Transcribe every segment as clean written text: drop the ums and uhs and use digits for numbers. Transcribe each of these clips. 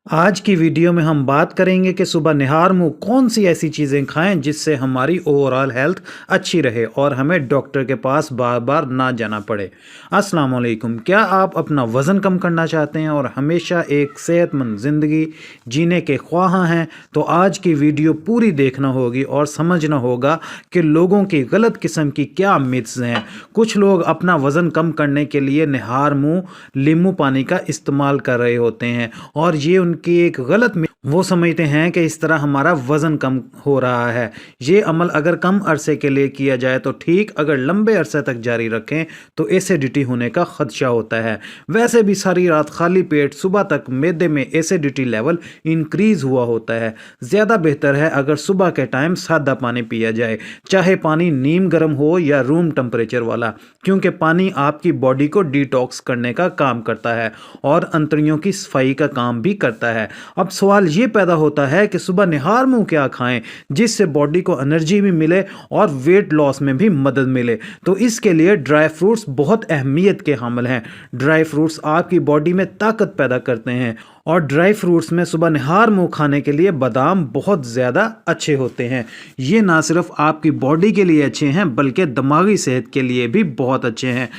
आज की वीडियो में हम बात करेंगे कि सुबह निहार मुंह कौन सी ऐसी चीज़ें खाएं जिससे हमारी ओवरऑल हेल्थ अच्छी रहे और हमें डॉक्टर के पास बार बार ना जाना पड़े। अस्सलाम वालेकुम। क्या आप अपना वज़न कम करना चाहते हैं और हमेशा एक सेहतमंद ज़िंदगी जीने के ख्वाह हैं? तो आज की वीडियो पूरी देखना होगी और समझना होगा कि लोगों की गलत किस्म की क्या मिथ्स हैं। कुछ लोग अपना वज़न कम करने के लिए निहार मुंह नींबू पानी का इस्तेमाल कर रहे होते हैं और ये उनकी एक गलत वो समझते हैं कि इस तरह हमारा वज़न कम हो रहा है। ये अमल अगर कम अरसे के लिए किया जाए तो ठीक, अगर लंबे अरसे तक जारी रखें तो एसिडिटी होने का खदशा होता है। वैसे भी सारी रात खाली पेट सुबह तक मैदे में एसिडिटी लेवल इंक्रीज हुआ होता है। ज़्यादा बेहतर है अगर सुबह के टाइम सादा पानी पिया जाए, चाहे पानी नीम गर्म हो या रूम टेम्परेचर वाला, क्योंकि पानी आपकी बॉडी को डिटॉक्स करने का काम करता है और अंतड़ियों की सफाई का काम भी करता है। अब सवाल ये पैदा होता है कि सुबह निहार मुंह क्या खाएं जिससे बॉडी को एनर्जी भी मिले और वेट लॉस में भी मदद मिले। तो इसके लिए ड्राई फ्रूट्स बहुत अहमियत के हामिल हैं। ड्राई फ्रूट्स आपकी बॉडी में ताकत पैदा करते हैं और ड्राई फ्रूट्स में सुबह निहार मुंह खाने के लिए बादाम बहुत ज़्यादा अच्छे होते हैं। ये ना सिर्फ आपकी बॉडी के लिए अच्छे हैं बल्कि दिमागी सेहत के लिए भी बहुत अच्छे हैं।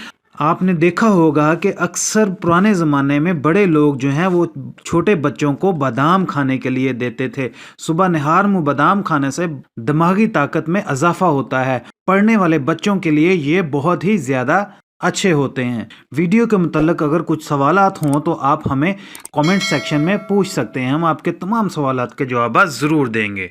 आपने देखा होगा कि अक्सर पुराने ज़माने में बड़े लोग जो हैं वो छोटे बच्चों को बादाम खाने के लिए देते थे। सुबह निहार मुंह बादाम खाने से दिमागी ताकत में इजाफा होता है। पढ़ने वाले बच्चों के लिए ये बहुत ही ज़्यादा अच्छे होते हैं। वीडियो के मुतल्लिक अगर कुछ सवालात हों तो आप हमें कमेंट सेक्शन में पूछ सकते हैं, हम आपके तमाम सवालात के जवाब ज़रूर देंगे।